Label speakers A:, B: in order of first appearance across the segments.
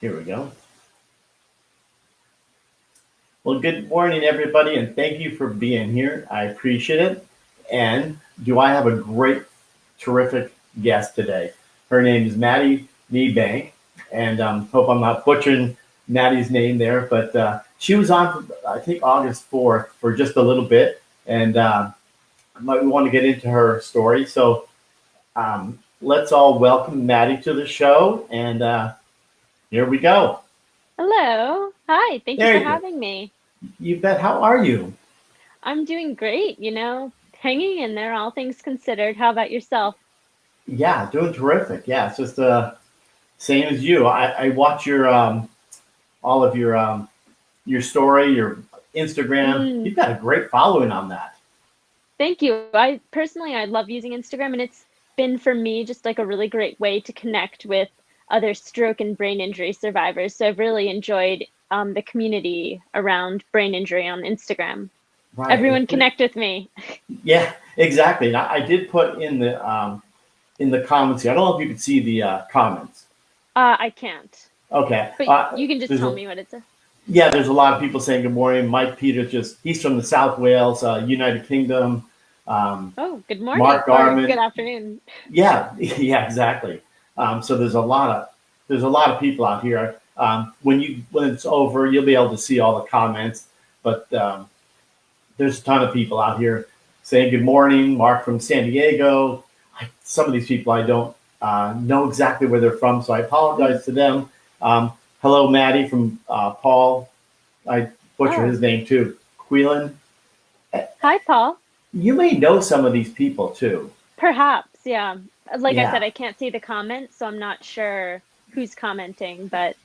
A: Here we go. Well, good morning, everybody, and thank you for being here. I appreciate it. And do I have a great, terrific guest today? Her name is Maddi Niebanck, and hope I'm not butchering Maddie's name there, but she was on, I think, August 4th for just a little bit, and we want to get into her story. So let's all welcome Maddi to the show, and here we go.
B: Hello. Hi. Thank you
A: There
B: for
A: you go.
B: having me.
A: You bet. How are you?
B: I'm doing great, hanging in there, all things considered. How about yourself?
A: Yeah, doing terrific. Yeah, it's just same as you. I watch your all of your story, your Instagram.
B: Mm,
A: You've got a great following on that.
B: thank you. I love using Instagram, and it's been for me just like a really great way to connect with other stroke and brain injury survivors. So I've really enjoyed the community around brain injury on Instagram.
A: Right.
B: Everyone connect with me.
A: Yeah, exactly. And I did put in the comments here. I don't know if you could see the comments.
B: I can't,
A: Okay.
B: but you can just
A: There's
B: tell
A: a
B: me what it's.
A: Yeah, there's a lot of people saying good morning. Mike Peters, he's from the South Wales, United Kingdom. Um,
B: Oh, good morning
A: Mark
B: or good
A: Garman.
B: afternoon.
A: Yeah, yeah, exactly. So there's a lot of people out here. When it's over, you'll be able to see all the comments. But there's a ton of people out here saying good morning. Mark from San Diego. Some of these people I don't know exactly where they're from, so I
B: Mm.
A: apologize to them. Hello, Maddie from Paul. I butcher
B: Oh,
A: his name too. Queelan.
B: hi, Paul.
A: You may know some of these people too.
B: Perhaps, yeah. Like I said,
A: Yeah,
B: I can't see the comments, so I'm not sure who's commenting, but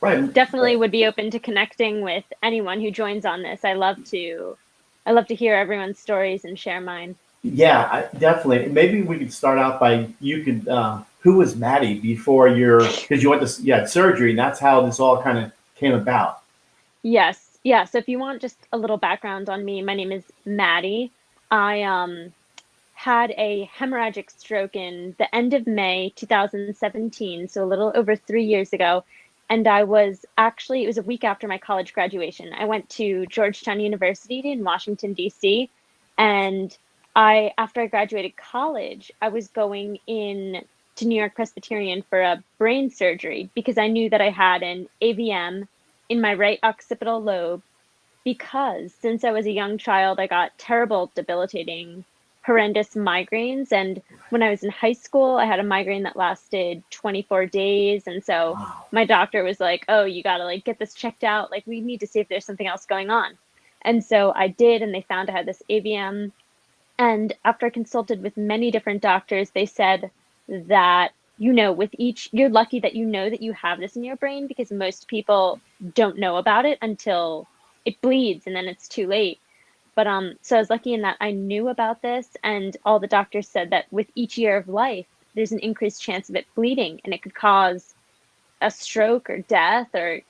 A: right.
B: definitely would be open to connecting with anyone who joins on this. I love to hear everyone's stories and share mine.
A: Yeah, definitely. Maybe we could start out by you could. Who was Maddie before because you went to you had surgery, and that's how this all kind of came about.
B: Yes. Yeah, so if you want just a little background on me, my name is Maddie. I had a hemorrhagic stroke in the end of May 2017, so a little over 3 years ago. And it was a week after my college graduation. I went to Georgetown University in Washington, D.C. And after I graduated college, I was going in to New York Presbyterian for a brain surgery because I knew that I had an AVM in my right occipital lobe because since I was a young child, I got terrible, debilitating, horrendous migraines. And when I was in high school, I had a migraine that lasted 24 days. And so
A: Wow.
B: my doctor was like, "Oh, you got to like get this checked out. Like, we need to see if there's something else going on." And so I did, and they found I had this AVM. And after I consulted with many different doctors, they said that, with each, you're lucky that you know that you have this in your brain because most people don't know about it until it bleeds and then it's too late. But so I was lucky in that I knew about this, and all the doctors said that with each year of life, there's an increased chance of it bleeding and it could cause a stroke or death or.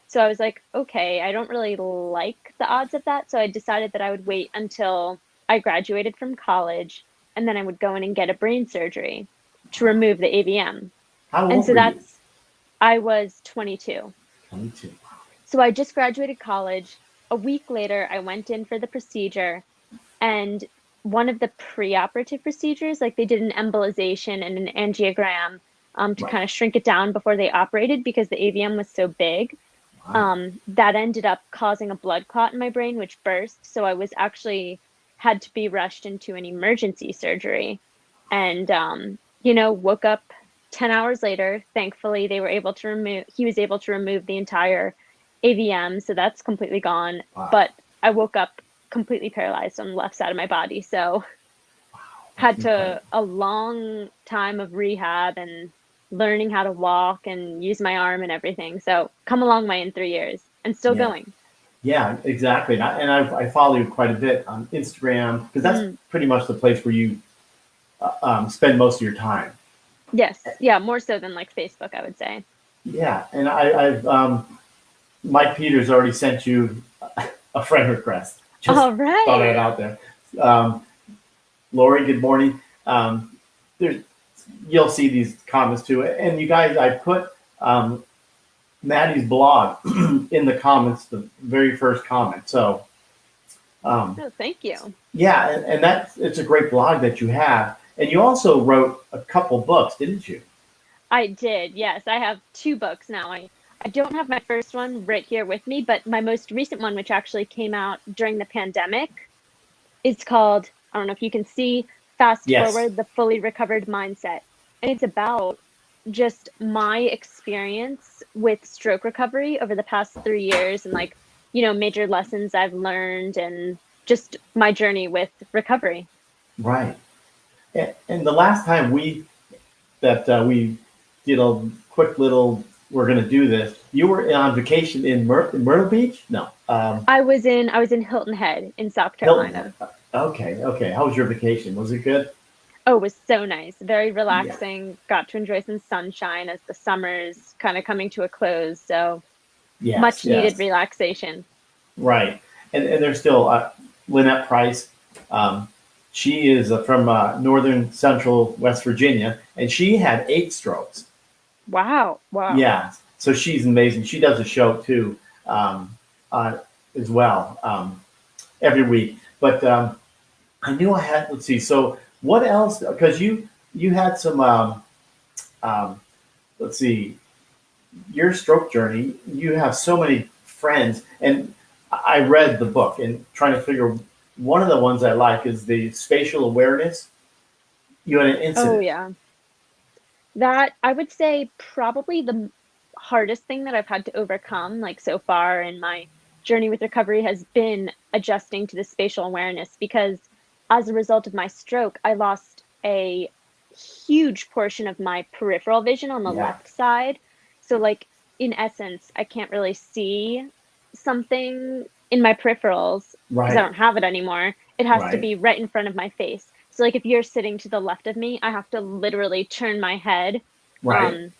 B: So I was like, okay, I don't really like the odds of that. So I decided that I would wait until I graduated from college and then I would go in and get a brain surgery to remove the AVM.
A: How
B: And
A: old
B: so
A: were you?
B: I was 22.
A: 22.
B: So I just graduated college. A week later, I went in for the procedure, and one of the preoperative procedures, like they did an embolization and an angiogram to
A: Right.
B: kind of shrink it down before they operated because the AVM was so big.
A: Wow.
B: That ended up causing a blood clot in my brain, which burst. So I was actually had to be rushed into an emergency surgery, and woke up 10 hours later. Thankfully, they were able to remove. He was able to remove the entire AVM, so that's completely gone.
A: Wow.
B: But I woke up completely paralyzed on the left side of my body, so
A: That's
B: had
A: incredible.
B: to a long time of rehab and learning how to walk and use my arm and everything. So come a long way in 3 years and still
A: Yeah.
B: going.
A: Yeah, exactly. I follow you quite a bit on Instagram because that's
B: Mm,
A: pretty much the place where you spend most of your time.
B: yes. Yeah, more so than like Facebook, I would say.
A: Yeah, and I've Mike Peters already sent you a friend request. Just
B: All
A: thought it
B: right.
A: out there. Um, Lori, good morning. There's, you'll see these comments too. And you guys, I put Maddie's blog in the comments, the very first comment. So, um,
B: Oh, thank you.
A: yeah, and that's it's a great blog that you have. And you also wrote a couple books, didn't you?
B: I did, yes. I have two books now. I don't have my first one right here with me, but my most recent one, which actually came out during the pandemic, is called, I don't know if you can see, Fast
A: Yes.
B: Forward, the Fully Recovered Mindset. And it's about just my experience with stroke recovery over the past 3 years and like, major lessons I've learned and just my journey with recovery.
A: Right. And the last time we did a quick little, we're going to do this. You were on vacation in Myrtle Beach? No,
B: I was in Hilton Head in South
A: Hilton Head.
B: Carolina.
A: Okay, okay. How was your vacation? Was it good?
B: Oh, it was so nice. Very
A: Yeah.
B: relaxing. Got to enjoy some sunshine as the summer's kind of coming to a close. So
A: Yes,
B: much needed
A: yes.
B: relaxation.
A: Right. And there's still Lynette Price. Um, she is from northern central West Virginia, and she had 8 strokes.
B: Wow. Wow.
A: Yeah. So she's amazing. She does a show too, um, as well, every week. But I knew I had. Let's see. So what else? Because you had some. Um, let's see. Your stroke journey. You have so many friends, and I read the book and trying to figure. One of the ones I like is the spatial awareness. You had an
B: Oh,
A: incident.
B: yeah. That I would say probably the hardest thing that I've had to overcome, like so far in my journey with recovery, has been adjusting to the spatial awareness because as a result of my stroke, I lost a huge portion of my peripheral vision on the
A: Yeah.
B: left side. So, like, in essence, I can't really see something in my peripherals because I
A: Right.
B: don't have it anymore. It has to
A: Right.
B: be right in front of my face. So like if you're sitting to the left of me, I have to literally turn my head
A: Right.
B: um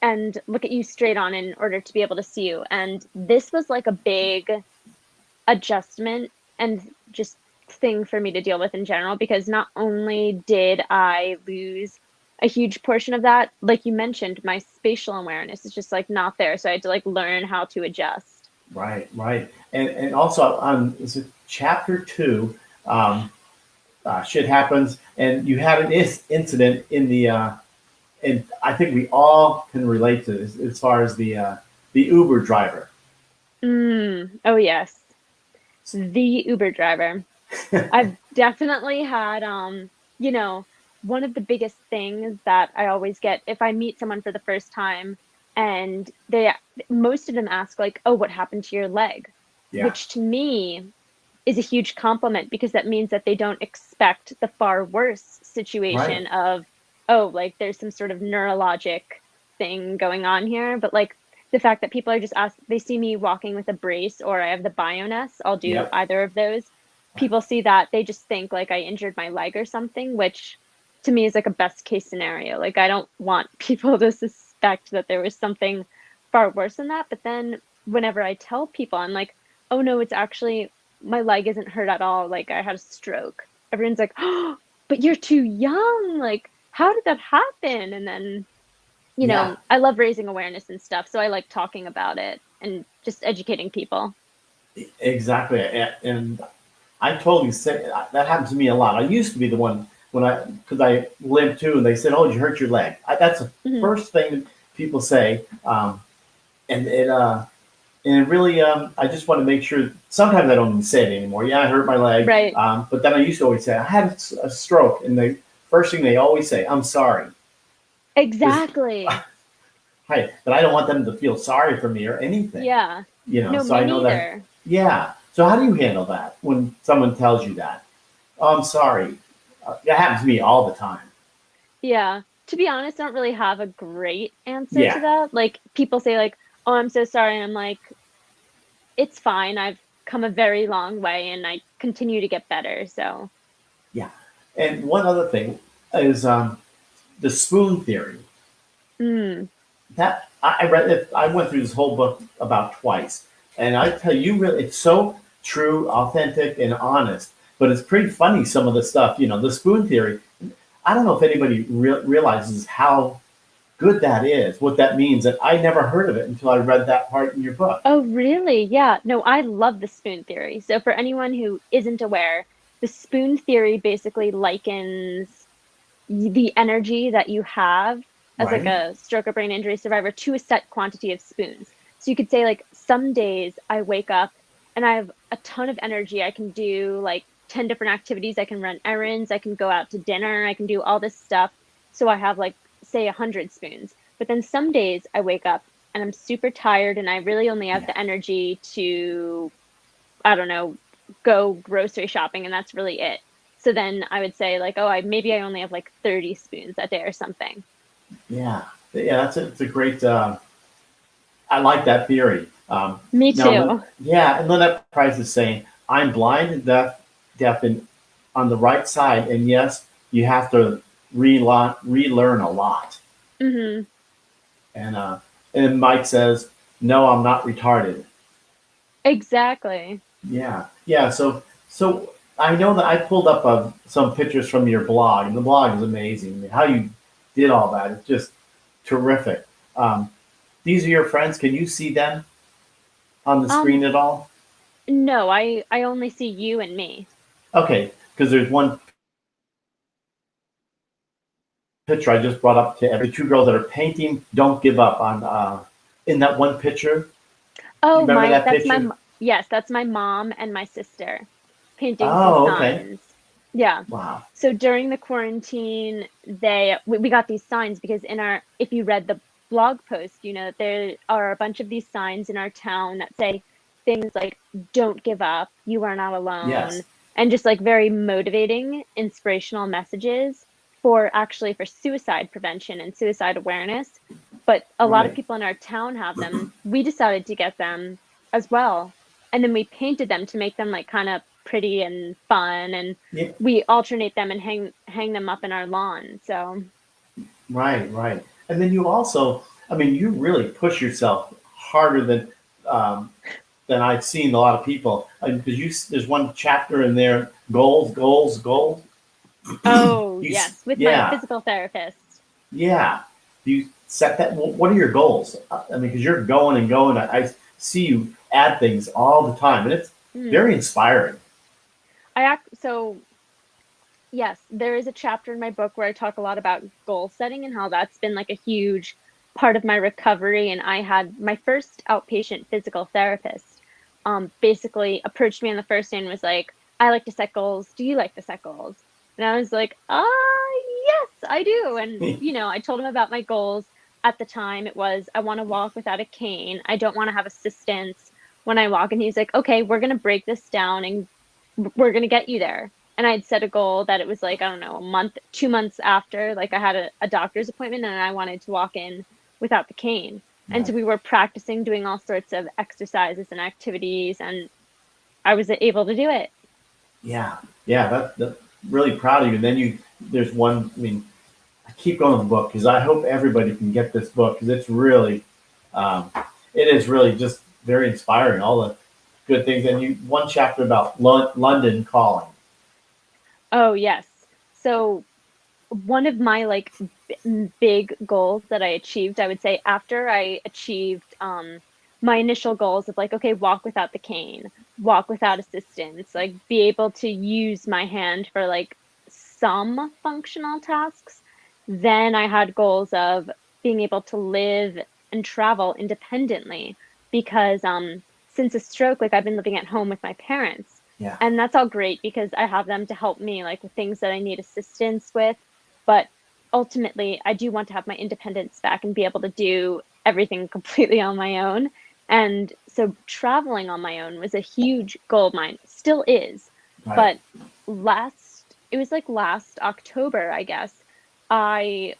B: and look at you straight on in order to be able to see you. And this was like a big adjustment and just thing for me to deal with in general because not only did I lose a huge portion of that, like you mentioned, my spatial awareness is just like not there. So I had to like learn how to adjust.
A: Right. Right. And also on is it chapter 2? Um, Shit happens, and you had an incident in the, and I think we all can relate to this as far as the Uber driver.
B: Oh yes, the Uber driver. I've definitely had, one of the biggest things that I always get if I meet someone for the first time and most of them ask like, "Oh, what happened to your leg?"
A: Yeah.
B: Which to me is a huge compliment because that means that they don't expect the far worse
A: Right.
B: situation of, oh, like there's some sort of neurologic thing going on here. But like the fact that people are just asked, they see me walking with a brace or I have the bioness, I'll do
A: Yep.
B: either of those. People see that, they just think like I injured my leg or something, which to me is like a best case scenario. Like I don't want people to suspect that there was something far worse than that. But then whenever I tell people, I'm like, oh no, it's actually my leg isn't hurt at all. Like I had a stroke. Everyone's like, oh, but you're too young. Like, how did that happen? And then,
A: Yeah.
B: I love raising awareness and stuff. So I like talking about it and just educating people.
A: Exactly. And I totally say that happened to me a lot. I used to be the one when because I limped too, and they said, "Oh, did you hurt your leg?" That's the
B: Hmm.
A: first thing that people say, and it really, I just want to make sure. Sometimes I don't even say it anymore. Yeah, I hurt my leg,
B: Right.
A: but then I used to always say I had a stroke, and the first thing they always say, "I'm sorry," because
B: Exactly.
A: but I don't want them to feel sorry for me or anything,
B: Yeah. No,
A: So
B: me
A: I know that.
B: neither.
A: Yeah. So how do you handle that when someone tells you that? Oh, I'm sorry. That happens to me all the time.
B: Yeah. To be honest, I don't really have a great answer to
A: Yeah.
B: that. Like people say like, "Oh, I'm so sorry." And I'm like, "It's fine. I've come a very long way and I continue to get better." So,
A: Yeah. And one other thing is the spoon theory.
B: mm,
A: That I read it. I went through this whole book about twice, and I tell you, really, it's so true, authentic, and honest. But it's pretty funny some of the stuff. The spoon theory. I don't know if anybody realizes how good that is, what that means. And I never heard of it until I read that part in your book.
B: Oh, really? Yeah. No, I love the spoon theory. So for anyone who isn't aware, the spoon theory basically likens the energy that you have as like
A: Right?
B: a stroke or brain injury survivor to a set quantity of spoons. So you could say like some days I wake up and I have a ton of energy. I can do like 10 different activities. I can run errands. I can go out to dinner. I can do all this stuff. So I have like, say, 100 spoons. But then some days I wake up and I'm super tired and I really only have
A: Yeah.
B: the energy to, I don't know, go grocery shopping and that's really it. So then I would say like, oh, maybe I only have like 30 spoons that day or something.
A: Yeah. Yeah. It's a great, I like that theory.
B: Me
A: Now,
B: too.
A: yeah. And Lynette Price is saying, I'm blind and deaf on the right side. And yes, you have to relearn a lot.
B: Hmm.
A: And, uh, and Mike says, no, I'm not retarded.
B: Exactly.
A: Yeah, yeah. So I know that I pulled up some pictures from your blog, and the blog is amazing. I mean, how you did all that, it's just terrific. Um, these are your friends. Can you see them on the
B: Um,
A: screen at all?
B: no, I only see you and me.
A: Okay, because there's one picture I just brought up to the two girls that are painting. Don't give up on in that one picture. Do you
B: Oh,
A: remember
B: my
A: that
B: that's my
A: picture?
B: yes, that's my mom and my sister painting some
A: Oh, okay.
B: signs. Yeah.
A: Wow.
B: So during the quarantine, we got these signs because in our if you read the blog post, you know that there are a bunch of these signs in our town that say things like "Don't give up," "You are not alone,"
A: Yes.
B: and just like very motivating, inspirational messages for suicide prevention and suicide awareness. But a lot of
A: Right.
B: people in our town have them. We decided to get them as well. And then we painted them to make them like kind of pretty and fun and
A: Yeah.
B: we alternate them and hang them up in our lawn. So,
A: Right, right. And then you also, I mean, you really push yourself harder um, than I've seen a lot of people. Because there's one chapter in there, goals, goals, goals.
B: oh, yes, with my
A: Yeah,
B: physical therapist.
A: yeah. You set that. What are your goals? I mean, because you're going and going. I see you add things all the time, and it's
B: Mm.
A: very inspiring.
B: So yes, there is a chapter in my book where I talk a lot about goal setting and how that's been like a huge part of my recovery. And I had my first outpatient physical therapist basically approached me on the first day and was like, I like to set goals. Do you like to set goals? And I was like, yes, I do. And, you know, I told him about my goals. At the time, it was I want to walk without a cane. I don't want to have assistance when I walk. And he's like, okay, we're going to break this down and we're going to get you there. And I'd set a goal that it was like, I don't know, a month, 2 months after, like I had a doctor's appointment and I wanted to walk in without the cane. And so
A: Right.
B: we were practicing doing all sorts of exercises and activities, and I was able to do it.
A: Yeah, yeah. That really proud of you. And then there's one. I mean, I keep going to the book because I hope everybody can get this book because um, it is really just very inspiring. All the good things, and you one chapter about London calling.
B: Oh, yes. So one of my like big goals that I achieved, I would say after I achieved my initial goals of like, okay, walk without the cane, walk without assistance, like be able to use my hand for like some functional tasks. Then I had goals of being able to live and travel independently because since a stroke, like I've been living at home with my parents.
A: Yeah,
B: And that's all great because I have them to help me like with things that I need assistance with, but ultimately, I do want to have my independence back and be able to do everything completely on my own. And so traveling on my own was a huge goal of mine, still is.
A: right.
B: But it was like last October, I guess, I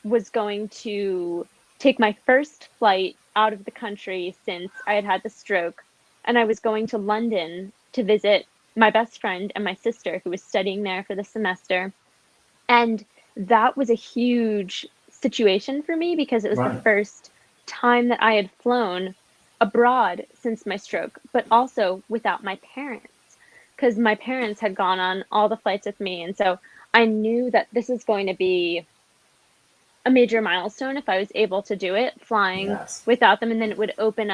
B: was going to take my first flight out of the country since I had had the stroke. And I was going to London to visit my best friend and my sister who was studying there for the semester. And that was a huge situation for me because it was the
A: Right.
B: first time that I had flown abroad since my stroke, but also without my parents, because my parents had gone on all the flights with me. And so I knew that this is going to be a major milestone if I was able to do it, flying
A: Yes.
B: without them, and then it would open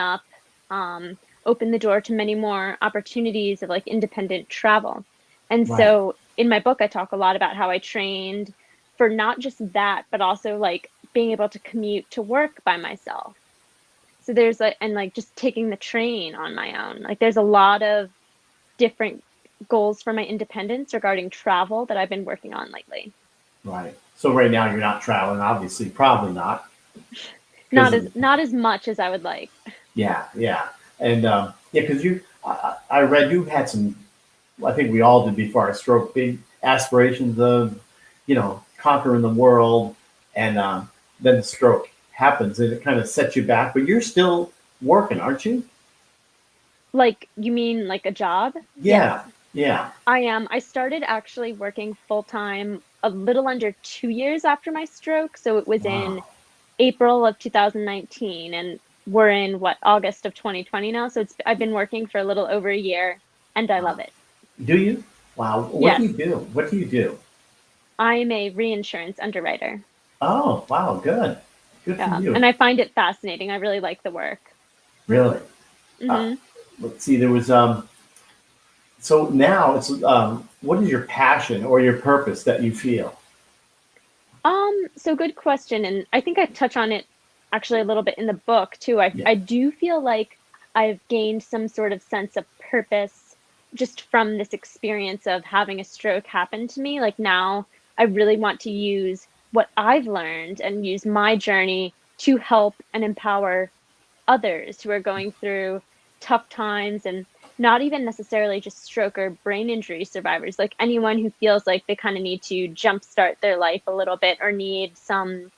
B: the door to many more opportunities of like independent travel. And
A: Right.
B: so in my book, I talk a lot about how I trained for not just that, but also like being able to commute to work by myself. So there's like, and like just taking the train on my own. Like there's a lot of different goals for my independence regarding travel that I've been working on lately.
A: Right. So right now you're not traveling, obviously, probably not, because
B: Not
A: of
B: as not as much as I would like.
A: yeah, yeah, and yeah, because I read you had some. I think we all did before our stroke, big aspirations of, conquering the world, and then the stroke happens, and it kind of sets you back. But you're still working, aren't you?
B: Like, you mean like a job? Yes,
A: Yeah, yeah.
B: I am. I started actually working full time a little under 2 years after my stroke. So it was in
A: Wow.
B: April of 2019, and we're in what, August of 2020 now. So I've been working for a little over a year, and I love
A: Wow.
B: it.
A: Do you? Wow. What do
B: Yes,
A: you do? What do you do?
B: I'm a reinsurance underwriter.
A: Oh, wow. Good. Good for
B: Yeah,
A: you.
B: and I find it fascinating. I really like the work.
A: Really. Uh,
B: Hmm.
A: let's see. There was So now it's what is your passion or your purpose that you feel?
B: So good question, and I think I touch on it actually a little bit in the book too. I
A: Yeah.
B: I do feel like I've gained some sort of sense of purpose just from this experience of having a stroke happen to me. Like now I really want to use what I've learned and use my journey to help and empower others who are going through tough times, and not even necessarily just stroke or brain injury survivors, like anyone who feels like they kind of need to jumpstart their life a little bit or need some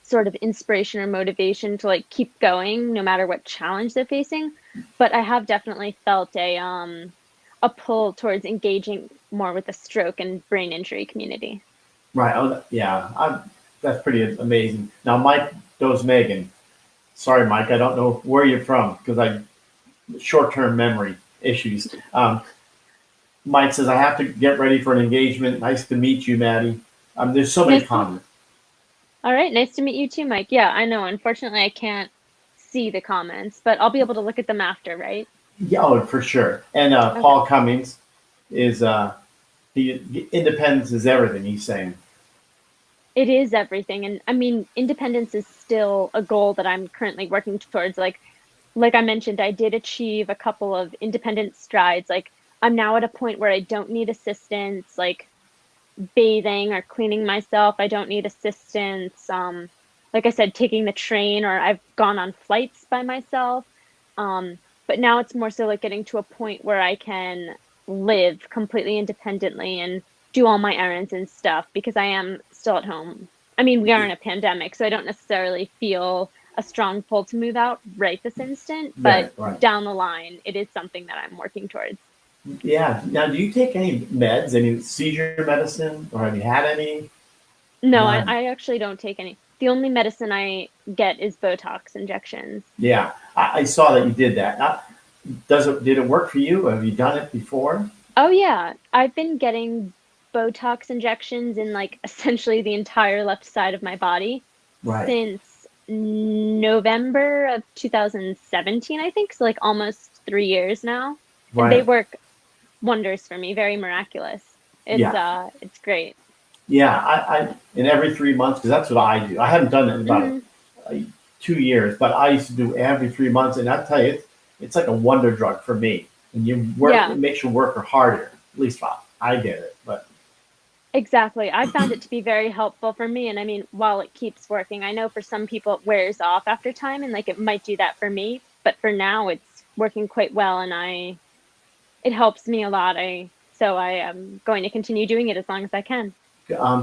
B: sort of inspiration or motivation to like keep going no matter what challenge they're facing. But I have definitely felt a pull towards engaging more with the stroke and brain injury community.
A: Right. Oh, yeah. That's pretty amazing. Now, Mike knows Megan. Sorry, Mike. I don't know where you're from because I short-term memory issues. Mike says I have to get ready for an engagement. Nice to meet you, Maddie. There's so many
B: Nice to
A: comments.
B: All right, nice to meet you too, Mike. Yeah, I know. Unfortunately, I can't see the comments, but I'll be able to look at them after, right?
A: Yeah, oh, for sure. And
B: Okay.
A: Paul Cummings is independence is everything. He's saying.
B: It is everything. And I mean, independence is still a goal that I'm currently working towards. Like I mentioned, I did achieve a couple of independent strides. Like I'm now at a point where I don't need assistance, like bathing or cleaning myself. I don't need assistance. Like I said, taking the train, or I've gone on flights by myself. Um, but now it's more so like getting to a point where I can live completely independently and do all my errands and stuff because I am still at home. I mean, we are in a pandemic, so I don't necessarily feel a strong pull to move out right this instant, but
A: Right, right.
B: down the line, it is something that I'm working towards.
A: Yeah. Now, do you take any meds, any seizure medicine, or have you had any?
B: No,
A: None.
B: I actually don't take any. The only medicine I get is Botox injections.
A: Yeah, I saw that you did that. Does it? Did it work for you? Have you done it before?
B: Oh yeah, I've been getting Botox injections in like essentially the entire left side of my body
A: Right,
B: since November of 2017, I think. So like almost 3 years now. And they
A: right.
B: work wonders for me, very miraculous.
A: Yeah,
B: It's great.
A: yeah. I in every 3 months because that's what I do. I haven't done it in about
B: Hmm.
A: 2 years, but I used to do every 3 months, and I tell you, it's like a wonder drug for me. And you work,
B: Yeah.
A: it makes your worker harder. At least I did it, but
B: Exactly. I found it to be very helpful for me. And I mean, while it keeps working, I know for some people it wears off after time and like it might do that for me, but for now it's working quite well and it helps me a lot. I am going to continue doing it as long as I can.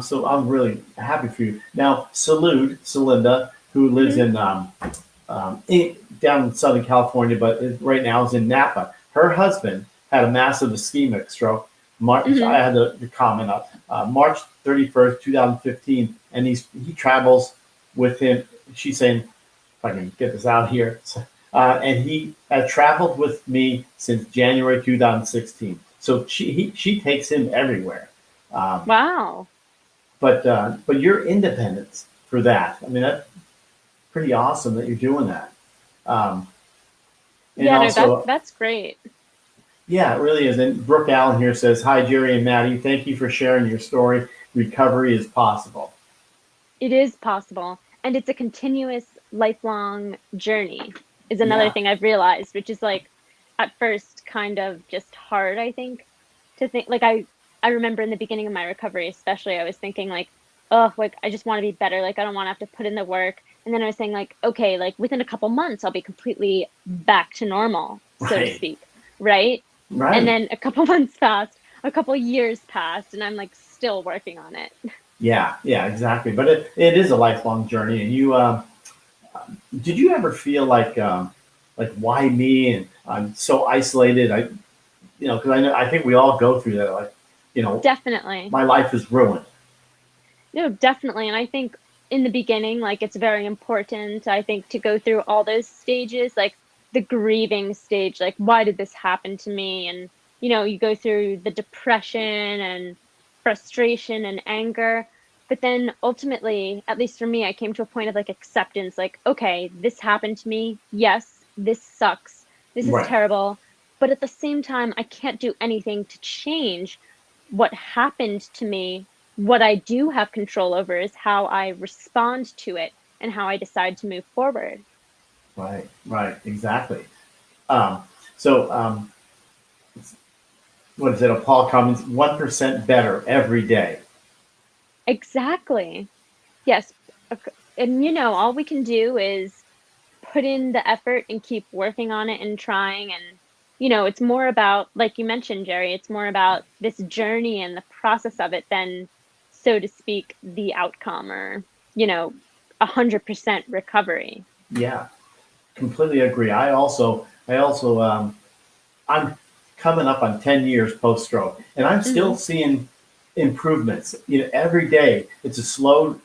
A: so I'm really happy for you. Now, salute Celinda, who lives
B: Hmm.
A: down in Southern California, but right now is in Napa. Her husband had a massive ischemic stroke. March,
B: Hmm.
A: I had the comment up March 31st, 2015, and he travels with him. She's saying, if I can get this out here, and he has traveled with me since January 2016. So she takes him everywhere. Um,
B: Wow.
A: but your independence. for that. I mean, that's pretty awesome that you're doing that. Um, and
B: Yeah, no,
A: also,
B: that's great.
A: yeah, it really is. And Brooke Allen here says, "Hi, Jerry and Maddie. Thank you for sharing your story. Recovery is possible."
B: It is possible, and it's a continuous, lifelong journey, is another
A: Yeah,
B: thing I've realized, which is like at first kind of just hard, I think, to think like I remember in the beginning of my recovery, especially, I was thinking like, oh, like I just want to be better. Like I don't want to have to put in the work. And then I was saying like, okay, like within a couple months, I'll be completely back to normal, so to
A: right,
B: speak, right? And
A: right.
B: then a couple months passed, a couple years passed, and I'm like still working on it.
A: Yeah, yeah, exactly. But it is a lifelong journey. And you, did you ever feel like why me? And I'm so isolated. Because I know I think we all go through that. Like,
B: Definitely.
A: my life is ruined.
B: No, definitely. And I think in the beginning, like it's very important, I think, to go through all those stages, like the grieving stage, like why did this happen to me? And, you go through the depression and frustration and anger. But then ultimately, at least for me, I came to a point of like acceptance, like, okay, this happened to me. Yes, this sucks. This is
A: Right,
B: terrible. But at the same time, I can't do anything to change what happened to me. What I do have control over is how I respond to it and how I decide to move forward.
A: right, right. Exactly. Um, so, what is it? A Paul comments 1% better every day.
B: Exactly. Yes. And all we can do is put in the effort and keep working on it and trying. And, it's more about, like you mentioned, Jerry, it's more about this journey and the process of it than, so to speak, the outcome or, 100% recovery.
A: Yeah, completely agree. I also, I'm coming up on 10 years post stroke, and I'm still
B: Hmm.
A: seeing improvements. Every day it's a slow,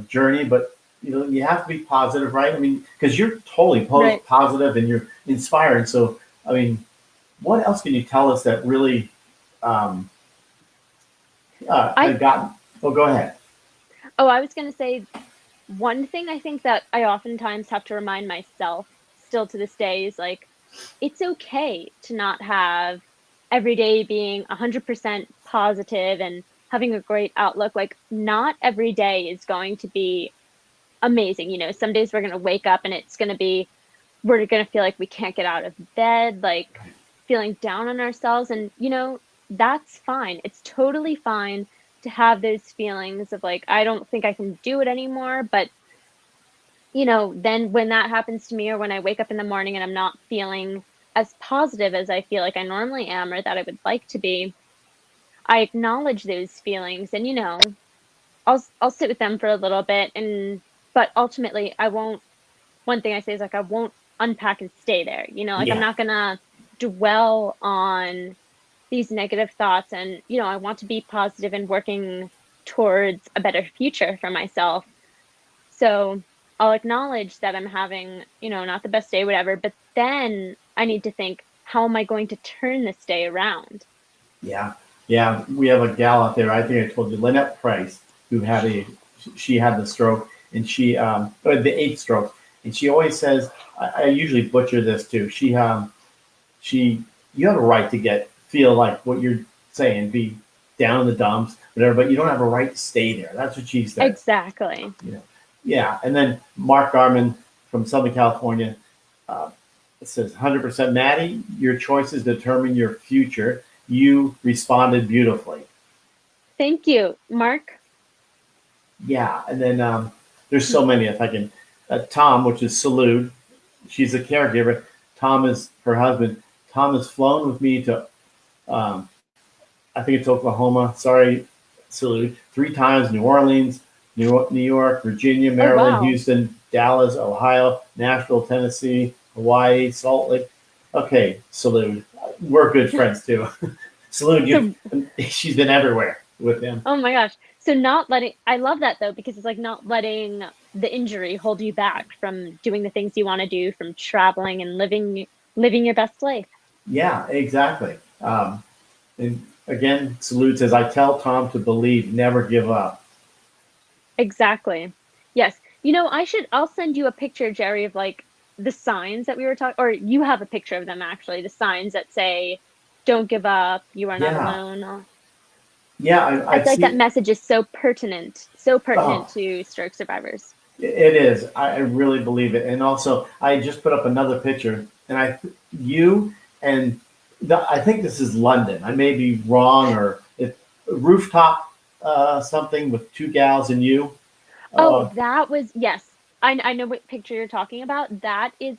A: journey, but you have to be positive, right? I mean, because you're totally
B: Right.
A: positive and you're inspiring. So, I mean, what else can you tell us that really um,
B: I
A: have gotten? Oh, go ahead.
B: Oh, I was going to say one thing I think that I oftentimes have to remind myself still to this day is like, it's okay to not have every day being 100% positive and having a great outlook. Like, not every day is going to be amazing. Some days we're going to wake up and we're going to feel like we can't get out of bed, like feeling down on ourselves. And, that's fine. It's totally fine to have those feelings of like, I don't think I can do it anymore. But, then when that happens to me or when I wake up in the morning and I'm not feeling as positive as I feel like I normally am or that I would like to be, I acknowledge those feelings and, I'll sit with them for a little bit but ultimately I won't. One thing I say is like I won't unpack and stay there. Like I'm
A: Yeah,
B: not gonna dwell on these negative thoughts and I want to be positive and working towards a better future for myself. So I'll acknowledge that I'm having, not the best day, whatever, but then I need to think, how am I going to turn this day around?
A: yeah, yeah. We have a gal out there. I think I told you, Lynette Price, who she had the stroke, and the eighth stroke, and she always says, I usually butcher this too. She, you have a right to feel like what you're saying, be down in the dumps, whatever, but you don't have a right to stay there. That's what she says.
B: Exactly.
A: You know, yeah. And then Mark Garman from Southern California, uh, it says 100% Maddie, your choices determine your future. You responded beautifully.
B: Thank you, Mark.
A: Yeah. And then there's so many. If I can, Tom, which is Salute, she's a caregiver. Tom is her husband. Tom has flown with me to um, I think it's Oklahoma. Sorry, salute. 3 times New Orleans, New York, Virginia,
B: Oh,
A: Maryland,
B: wow.
A: Houston, Dallas, Ohio, Nashville, Tennessee, Hawaii, Salt Lake. Okay, salute. We're good friends too. Salute you.
B: So
A: She's been everywhere with him.
B: Oh my gosh. So I love that though, because it's like not letting the injury hold you back from doing the things you want to do, from traveling and living your best life.
A: Yeah, exactly. And salute says, I tell Tom to believe, never give up.
B: Exactly. Yes. I'll send you a picture, Jerry, of like the signs that we were talking, or you have a picture of them actually, the signs that say, don't give up, you are not
A: Yeah,
B: alone.
A: yeah,
B: I
A: I've
B: feel like that
A: seen.
B: message is so pertinent
A: Oh,
B: to stroke survivors.
A: it is. I really believe it. And also, I just put up another picture, and you and I think this is London. I may be wrong, or it rooftop something with two gals and you.
B: Oh,
A: Uh,
B: that was, yes. I know what picture you're talking about. That is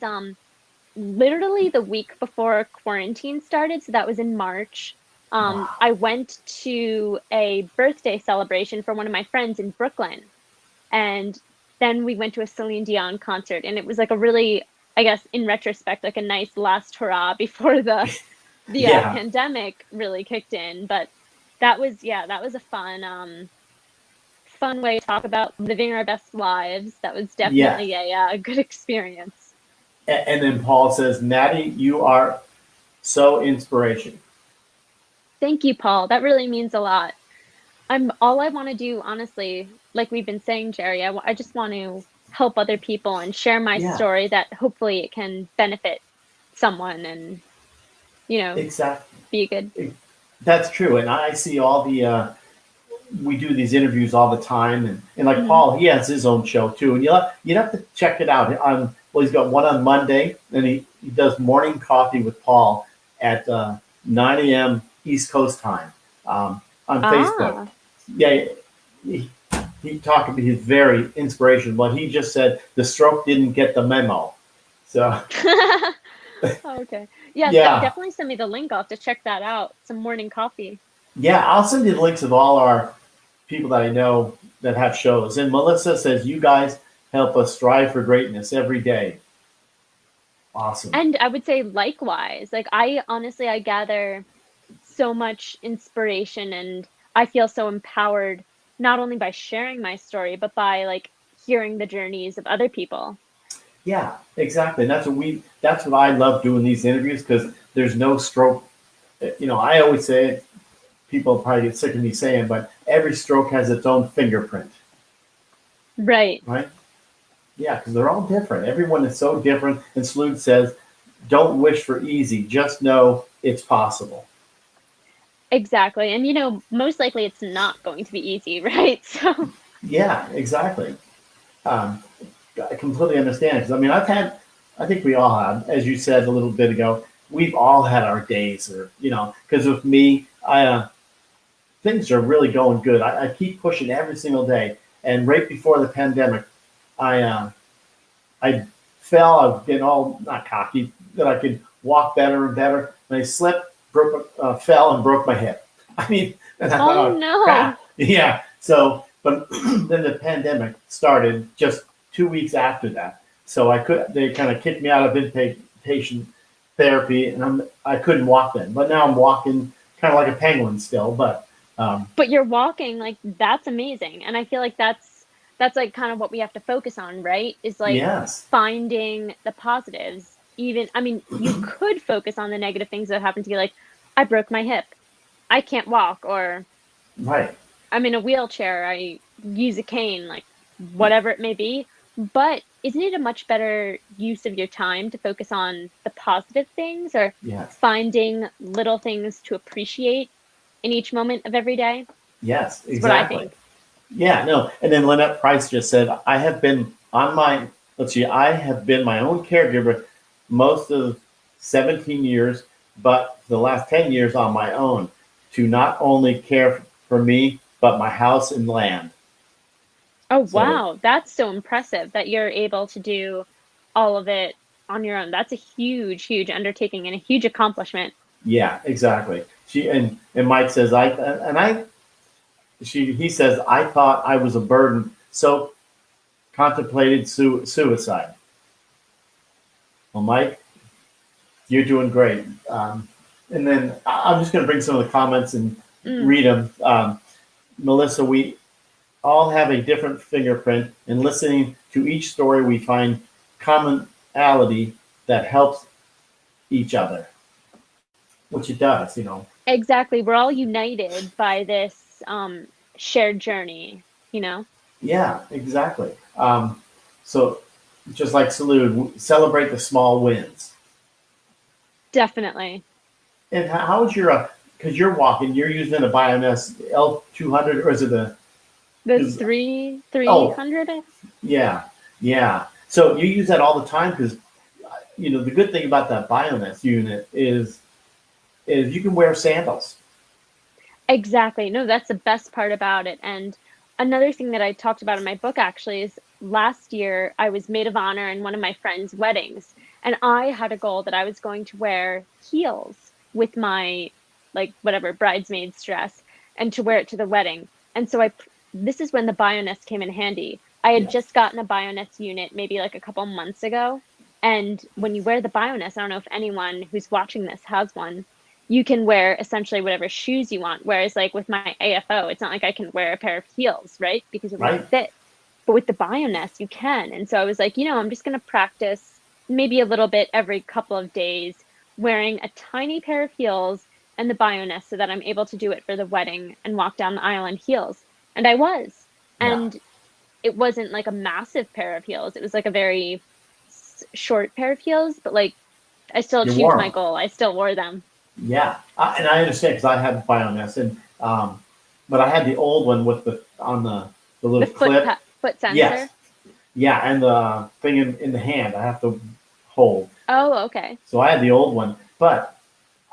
B: literally the week before quarantine started, so that was in March.
A: wow.
B: I went to a birthday celebration for one of my friends in Brooklyn, and then we went to a Celine Dion concert, and it was like a really, I guess, in retrospect, like a nice last hurrah before the
A: Yeah,
B: pandemic really kicked in. But that was, yeah, that was a fun way to talk about living our best lives. That was
A: yeah.
B: definitely a good experience.
A: And then Paul says, Maddie, you are so inspiration.
B: Thank you, Paul. That really means a lot. All I want to do, honestly, like we've been saying, Jerry, I just want to help other people and share my
A: Yeah,
B: story that hopefully it can benefit someone and, you know,
A: exactly.
B: be good.
A: That's true. And I see all the we do these interviews all the time, and like
B: Hmm.
A: Paul, he has his own show too, and you'd have to check it out. On well, he's got one on Monday, and he does morning coffee with Paul at 9 a.m. East Coast time on Facebook.
B: Ah.
A: Yeah, he, he talked about he's very inspirational, but he just said the stroke didn't get the memo. So
B: Okay. Yes,
A: yeah,
B: definitely send me the link. I'll have to check that out. Some morning coffee.
A: yeah, I'll send you the links of all our people that I know that have shows. And Melissa says, you guys help us strive for greatness every day. Awesome.
B: And I would say likewise. Like I honestly I gather so much inspiration and I feel so empowered not only by sharing my story, but by like hearing the journeys of other people.
A: Yeah, exactly. that's what I love doing these interviews because there's no stroke. I always say it, people probably get sick of me saying, but every stroke has its own fingerprint,
B: Right.
A: right? Yeah, because they're all different. Everyone is so different. And Sloot says, don't wish for easy, just know it's possible.
B: Exactly. And most likely it's not going to be easy, right? So,
A: Yeah, exactly. Um, I completely understand because I think we all have, as you said a little bit ago, we've all had our days, or because with me, things are really going good. I keep pushing every single day, and right before the pandemic, I fell. I was getting all not cocky that I could walk better and better, and I slipped, fell, and broke my hip. I mean, and I
B: oh
A: thought,
B: no.
A: crap, yeah. So, but then the pandemic started just 2 weeks after that. So they kind of kicked me out of inpatient therapy, and I couldn't walk then. But now I'm walking kind of like a penguin still. But
B: But you're walking like that's amazing. And I feel like that's like kind of what we have to focus on, right? Is like
A: yes,
B: finding the positives. Even I mean, you could focus on the negative things that happen to you like I broke my hip. I can't walk or
A: right,
B: I'm in a wheelchair, I use a cane, like whatever it may be. But isn't it a much better use of your time to focus on the positive things or
A: yes,
B: finding little things to appreciate in each moment of every day?
A: yes,
B: That's what I
A: exactly.
B: think.
A: Yeah, no. And then Lynette Price just said, I have been on my, let's see, I have been my own caregiver most of 17 years, but the last 10 years on my own to not only care for me, but my house and land.
B: Oh,
A: So,
B: wow. That's so impressive that you're able to do all of it on your own. That's a huge, huge undertaking and a huge accomplishment.
A: yeah, exactly. And Mike says, he says, I thought I was a burden, so contemplated suicide. Well, Mike, you're doing great. And then I'm just going to bring some of the comments and
B: Mm,
A: read them. Melissa, we all have a different fingerprint, and listening to each story, we find commonality that helps each other, which it does.
B: exactly. We're all united by this shared journey, you know?
A: Yeah, exactly. So just like salute, celebrate the small wins.
B: Definitely.
A: And how's your, because you're walking, you're using a Bioness L200, or is it a,
B: The
A: is,
B: three
A: oh,
B: hundred.
A: yeah, yeah. So you use that all the time because, the good thing about that Bioness unit is you can wear sandals.
B: Exactly. No, that's the best part about it. And another thing that I talked about in my book actually is last year I was maid of honor in one of my friends' weddings, and I had a goal that I was going to wear heels with my like whatever bridesmaid's dress and to wear it to the wedding. And so this is when the Bioness came in handy. I had
A: Yes.
B: just gotten a Bioness unit maybe like a couple months ago, and when you wear the Bioness, I don't know if anyone who's watching this has one, you can wear essentially whatever shoes you want. Whereas, like with my AFO, it's not like I can wear a pair of heels, right? Because it won't
A: Right?
B: fit. But with the Bioness, you can. And so I was like, I'm just going to practice maybe a little bit every couple of days wearing a tiny pair of heels and the Bioness so that I'm able to do it for the wedding and walk down the aisle in heels. And I was.
A: Yeah.
B: And it wasn't like a massive pair of heels. It was like a very short pair of heels, but like I still
A: You
B: achieved
A: wore
B: my
A: them.
B: goal. I still wore them.
A: Yeah. And I understand because I had Bioness, but I had the old one with the
B: The
A: little clip.
B: foot
A: Yes.
B: sensor.
A: Yeah. And the thing in the hand I have to hold.
B: Oh, okay.
A: So I had the old one. But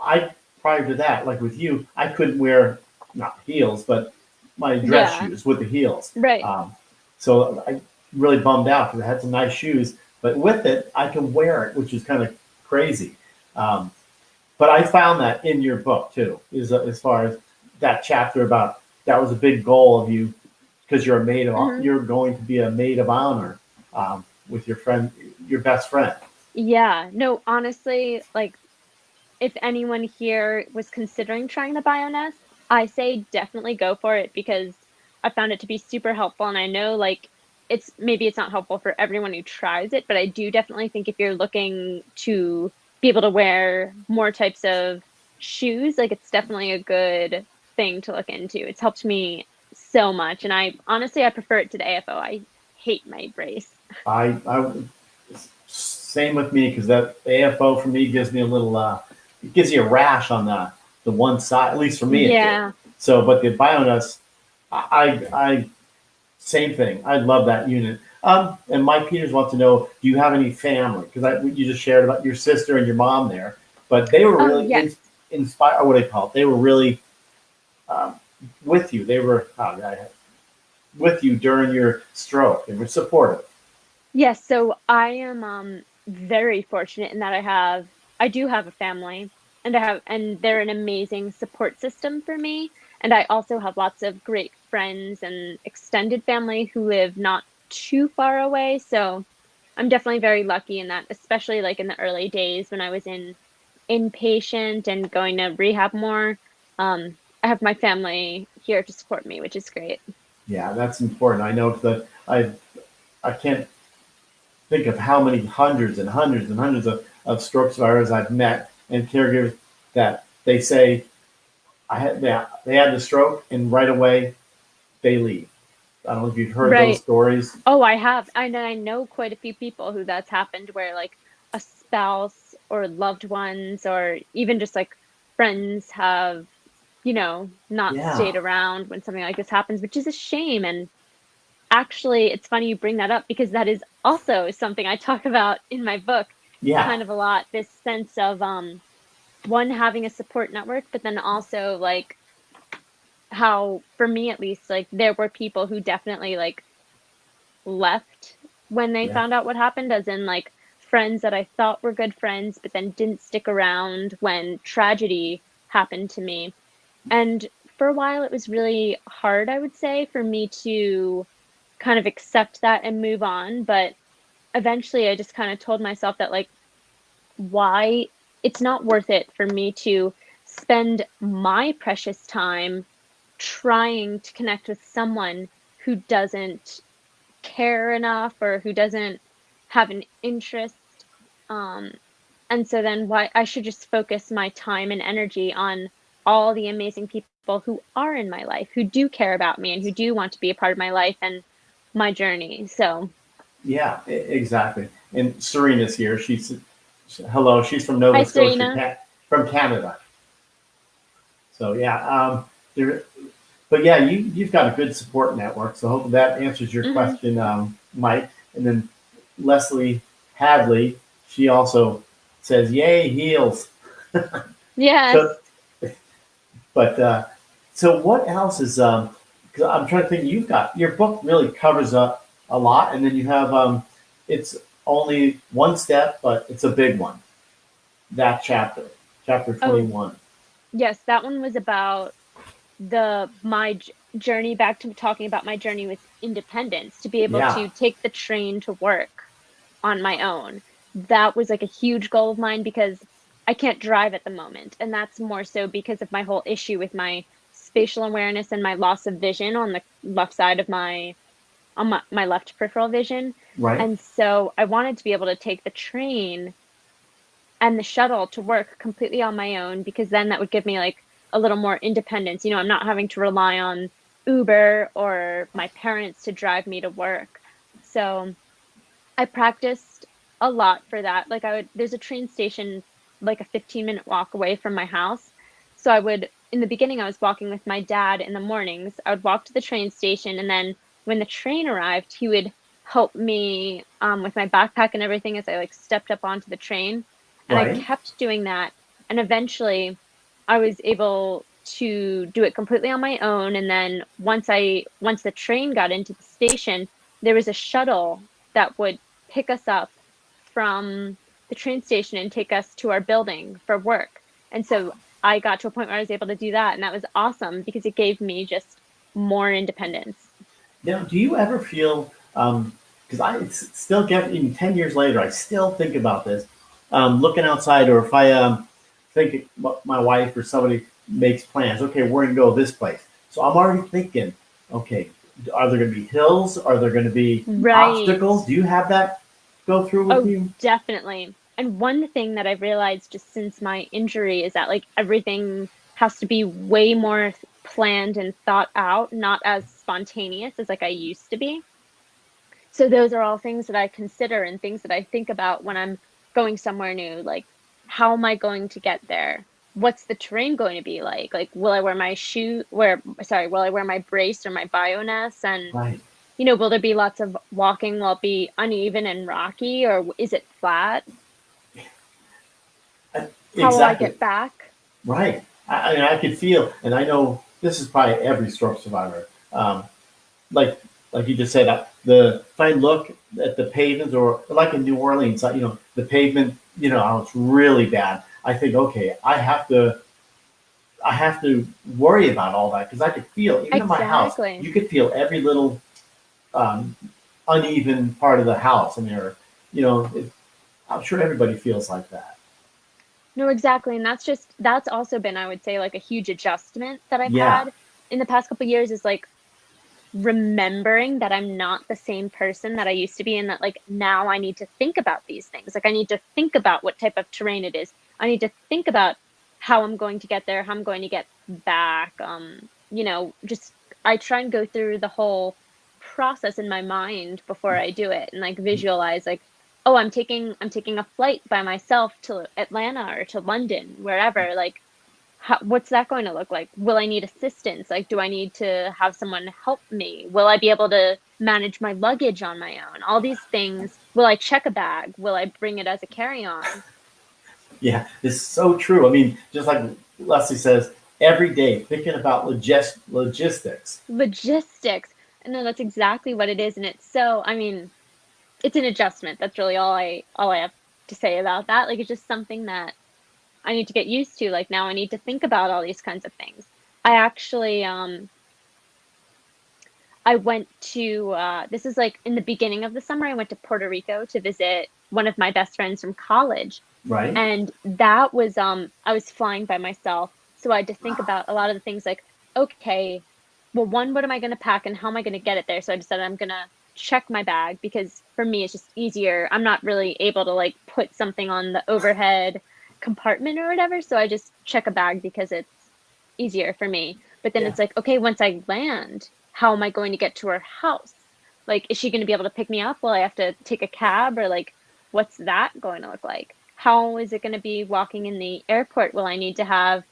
A: I, prior to that, like with you, I couldn't wear, not heels, but my dress
B: Yeah,
A: shoes with the heels.
B: right.
A: So I really bummed out because I had some nice shoes, but with it, I can wear it, which is kind of crazy. Um, but I found that in your book too, is as far as that chapter about that was a big goal of you because
B: Hmm.
A: you're going to be a maid of honor with your friend, your best friend.
B: Yeah. No, honestly, like if anyone here was considering trying the Bioness, I say definitely go for it because I found it to be super helpful. And I know like it's not helpful for everyone who tries it, but I do definitely think if you're looking to be able to wear more types of shoes, like it's definitely a good thing to look into. It's helped me so much. And I honestly I prefer it to the AFO. I hate my brace.
A: I same with me because that AFO for me gives me a little it gives you a rash on the one side. At least for me, it did.
B: Yeah.
A: So, but the Bioness, I same thing. I love that unit. And Mike Peters wants to know, do you have any family? Because you just shared about your sister and your mom there, but they were
B: Oh,
A: really
B: yes.
A: inspired. What do they call it? They were really um, with you. They were with you during your stroke and were supportive.
B: Yes, so I am very fortunate in that I do have a family and they're an amazing support system for me. And I also have lots of great friends and extended family who live not too far away. So I'm definitely very lucky in that, especially like in the early days when I was in inpatient and going to rehab more. I have my family here to support me, which is great.
A: Yeah, that's important. I know that I can't think of how many hundreds and hundreds and hundreds of stroke survivors I've met and caregivers that they say they had the stroke and right away they leave. I don't know if you've heard those
B: Right.
A: stories.
B: Oh, I have. I know quite a few people who that's happened where like a spouse or loved ones or even just like friends have, not
A: Yeah,
B: stayed around when something like this happens, which is a shame. And actually, it's funny you bring that up because that is also something I talk about in my book
A: yeah,
B: kind of a lot, this sense of one having a support network, but then also like how for me at least like there were people who definitely like left when they
A: yeah,
B: found out what happened, as in like friends that I thought were good friends, but then didn't stick around when tragedy happened to me. And for a while, it was really hard, I would say, for me to kind of accept that and move on. But eventually, I just kind of told myself that, like, why it's not worth it for me to spend my precious time trying to connect with someone who doesn't care enough or who doesn't have an interest. Um, and so then why I should just focus my time and energy on all the amazing people who are in my life, who do care about me and who do want to be a part of my life. And my journey. So
A: Yeah, exactly. And Serena's here. Hello. She's from
B: hi,
A: Nova Scotia,
B: Serena.
A: from Canada. So yeah, there. But yeah, you've got a good support network. So hopefully that answers your
B: Hmm.
A: question, Mike. And then Leslie Hadley, she also says, "Yay heels."
B: Yes.
A: So, but so what else is? Because I'm trying to think. You've got your book really covers up a lot, and then you have it's only one step, but it's a big one. That chapter
B: Oh,
A: 21.
B: yes. That one was about journey, back to talking about my journey with independence, to be able
A: Yeah,
B: to take the train to work on my own. That was like a huge goal of mine because I can't drive at the moment. And that's more so because of my whole issue with my spatial awareness and my loss of vision on the left side of my left peripheral vision.
A: right.
B: And so I wanted to be able to take the train and the shuttle to work completely on my own, because then that would give me like a little more independence. I'm not having to rely on Uber or my parents to drive me to work. So I practiced a lot for that. Like there's a train station like a 15-minute walk away from my house. So in the beginning, I was walking with my dad in the mornings. I would walk to the train station, and then when the train arrived, he would help me with my backpack and everything as I like stepped up onto the train. And I
A: Right.
B: kept doing that. And eventually, I was able to do it completely on my own. And then once the train got into the station, there was a shuttle that would pick us up from the train station and take us to our building for work. And so I got to a point where I was able to do that, and that was awesome because it gave me just more independence.
A: Now, do you ever feel, because still get, even 10 years later, I still think about this, looking outside, or if I think my wife or somebody makes plans, okay, we're going to go this place. So I'm already thinking, okay, are there going to be hills? Are there going to be
B: Right.
A: obstacles? Do you have that go through with
B: Oh,
A: you?
B: definitely. And one thing that I've realized just since my injury is that like everything has to be way more planned and thought out, not as spontaneous as like I used to be. So those are all things that I consider and things that I think about when I'm going somewhere new. Like, how am I going to get there? What's the terrain going to be like? Like, will I wear my will I wear my brace or my bioness? And,
A: Right.
B: will there be lots of walking? Will it be uneven and rocky, or is it flat? How will I
A: Exactly.
B: get back?
A: Right. I mean, I could feel, and I know this is probably every stroke survivor. Like like you just said, if I look at the pavements, or like in New Orleans, the pavement, how it's really bad. I think, okay, I have to worry about all that, because I could feel, even in my house,
B: Exactly.
A: you could feel every little um, uneven part of the house, and I'm sure everybody feels like that.
B: No, exactly. And that's also been, I would say, like a huge adjustment that I've
A: Yeah,
B: had in the past couple of years, is like remembering that I'm not the same person that I used to be, and that like now I need to think about these things. Like I need to think about what type of terrain it is. I need to think about how I'm going to get there, how I'm going to get back. Just I try and go through the whole process in my mind before I do it, and like visualize like, oh, I'm taking a flight by myself to Atlanta or to London, wherever. Like what's that going to look like? Will I need assistance? Like, do I need to have someone help me? Will I be able to manage my luggage on my own? All these things. Will I check a bag? Will I bring it as a carry-on?
A: yeah, it's so true. I mean, just like Leslie says, every day thinking about logistics.
B: Logistics. And no, that's exactly what it is. And I mean, it's an adjustment. That's really all I have to say about that. Like, it's just something that I need to get used to. Like, now I need to think about all these kinds of things. I actually I went to this is like in the beginning of the summer. I went to Puerto Rico to visit one of my best friends from college.
A: Right?
B: And that was I was flying by myself. So I had to think about a lot of the things like, okay, well, one, what am I going to pack and how am I going to get it there? So I decided I'm going to check my bag, because for me it's just easier. I'm not really able to like put something on the overhead compartment or whatever. So I just check a bag because it's easier for me. But then
A: Yeah.
B: it's like, okay, once I land, how am I going to get to her house? Like, is she going to be able to pick me up? Will I have to take a cab, or like, what's that going to look like? How is it going to be walking in the airport? Will I need to have